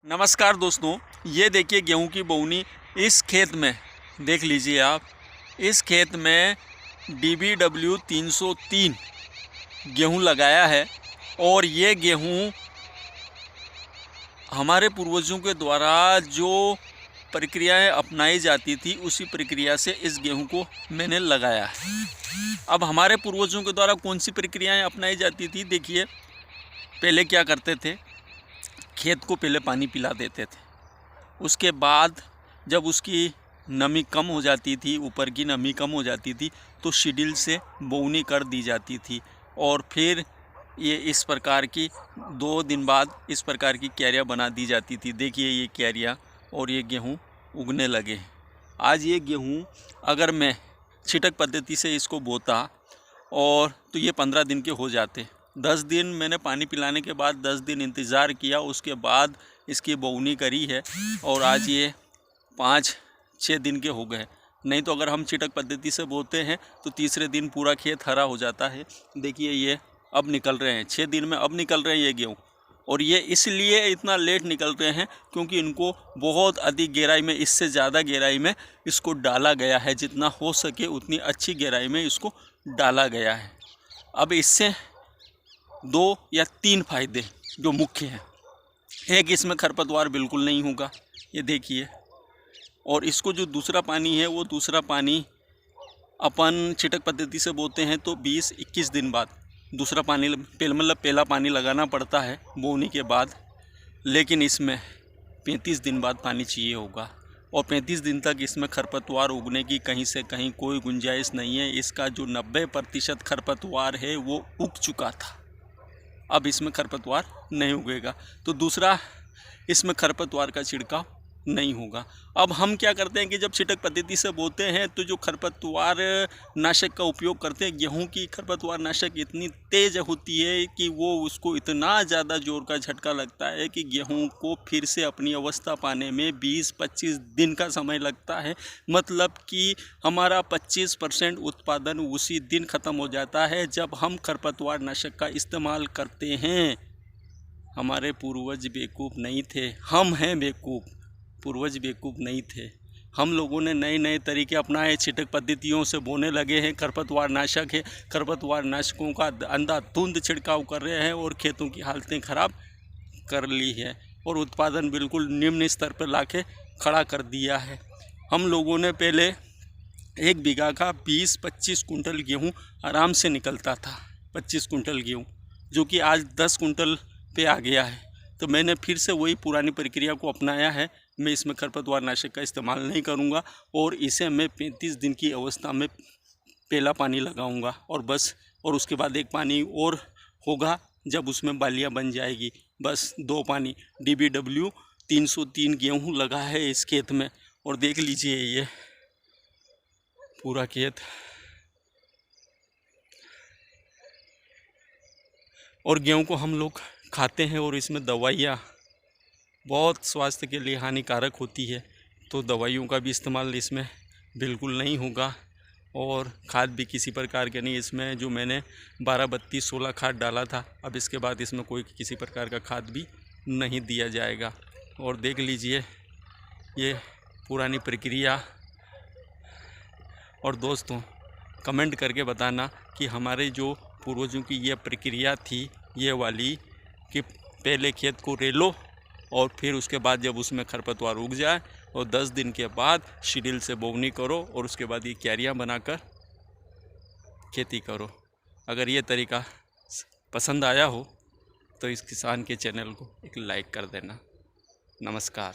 नमस्कार दोस्तों, ये देखिए गेहूं की बोवनी। इस खेत में देख लीजिए आप, इस खेत में DBW 303 गेहूं लगाया है। और ये गेहूं हमारे पूर्वजों के द्वारा जो प्रक्रियाएं अपनाई जाती थी उसी प्रक्रिया से इस गेहूं को मैंने लगाया है। अब हमारे पूर्वजों के द्वारा कौन सी प्रक्रियाएं अपनाई जाती थी, देखिए पहले क्या करते थे, खेत को पहले पानी पिला देते थे। उसके बाद जब उसकी नमी कम हो जाती थी, ऊपर की नमी कम हो जाती थी, तो शिड्यूल से बोवनी कर दी जाती थी। और फिर ये इस प्रकार की 2 दिन बाद इस प्रकार की क्यारियाँ बना दी जाती थी। देखिए ये क्यारियाँ और ये गेहूँ उगने लगे। आज ये गेहूँ अगर मैं छिटक पद्धति से इसको बोता और तो ये 15 दिन के हो जाते। 10 दिन मैंने पानी पिलाने के बाद 10 दिन इंतज़ार किया, उसके बाद इसकी बोवनी करी है। और आज ये 5-6 दिन के हो गए। नहीं तो अगर हम छिटक पद्धति से बोते हैं तो तीसरे दिन पूरा खेत हरा हो जाता है। देखिए ये अब निकल रहे हैं, 6 दिन में अब निकल रहे हैं ये गेहूँ। और ये इसलिए इतना लेट निकल रहे हैं क्योंकि इनको बहुत अधिक गहराई में, इससे ज़्यादा गहराई में इसको डाला गया है। जितना हो सके उतनी अच्छी गहराई में इसको डाला गया है। अब इससे 2 या 3 फायदे जो मुख्य हैं। एक, इसमें खरपतवार बिल्कुल नहीं होगा, ये देखिए। और इसको जो दूसरा पानी है, वो दूसरा पानी अपन छिटक पद्धति से बोते हैं तो 20-21 दिन बाद दूसरा पानी, पहला पानी लगाना पड़ता है बोवनी के बाद। लेकिन इसमें 35 दिन बाद पानी चाहिए होगा। और 35 दिन तक इसमें खरपतवार उगने की कहीं से कहीं कोई गुंजाइश नहीं है। इसका जो 90% खरपतवार है वो उग चुका था। अब इसमें खरपतवार नहीं उगेगा, तो दूसरा इसमें खरपतवार का छिड़काव नहीं होगा। अब हम क्या करते हैं कि जब छिटक पद्धति से बोते हैं तो जो खरपतवार नाशक का उपयोग करते हैं, गेहूं की खरपतवार नाशक इतनी तेज़ होती है कि वो उसको इतना ज़्यादा जोर का झटका लगता है कि गेहूं को फिर से अपनी अवस्था पाने में 20-25 दिन का समय लगता है। मतलब कि हमारा 25% उत्पादन उसी दिन ख़त्म हो जाता है जब हम खरपतवार नाशक का इस्तेमाल करते हैं। हमारे पूर्वज बेवकूफ़ नहीं थे, हम हैं बेवकूफ़। पूर्वज बेवकूफ़ नहीं थे। हम लोगों ने नए नए तरीके अपनाए, छिटक पद्धतियों से बोने लगे हैं। खरपतवार नाशक है, खरपतवार नाशकों का अंधाधुंध छिड़काव कर रहे हैं और खेतों की हालतें ख़राब कर ली है और उत्पादन बिल्कुल निम्न स्तर पर लाके खड़ा कर दिया है। हम लोगों ने पहले 1 बीघा का 20-25 कुंटल गेहूँ आराम से निकलता था। 25 कुंटल गेहूँ जो कि आज 10 कुंटल पे आ गया है। तो मैंने फिर से वही पुरानी प्रक्रिया को अपनाया है। मैं इसमें खरपतवार नाशक का इस्तेमाल नहीं करूंगा और इसे मैं 35 दिन की अवस्था में पहला पानी लगाऊंगा और बस। और उसके बाद एक पानी और होगा जब उसमें बालियां बन जाएगी। बस 2 पानी। DBW 303 गेहूँ लगा है इस खेत में। और देख लीजिए ये पूरा खेत। और गेहूँ को हम लोग खाते हैं और इसमें दवाइयाँ बहुत स्वास्थ्य के लिए हानिकारक होती है, तो दवाइयों का भी इस्तेमाल इसमें बिल्कुल नहीं होगा। और खाद भी किसी प्रकार के नहीं। इसमें जो मैंने 12-32-16 खाद डाला था, अब इसके बाद इसमें कोई किसी प्रकार का खाद भी नहीं दिया जाएगा। और देख लीजिए ये पुरानी प्रक्रिया। और दोस्तों कमेंट करके बताना कि हमारे जो पूर्वजों की ये प्रक्रिया थी, ये वाली, कि पहले खेत को रेलो और फिर उसके बाद जब उसमें खरपतवार उग जाए और 10 दिन के बाद शिड्यूल से बोवनी करो और उसके बाद ये क्यारियाँ बनाकर खेती करो। अगर ये तरीका पसंद आया हो तो इस किसान के चैनल को एक लाइक कर देना। नमस्कार।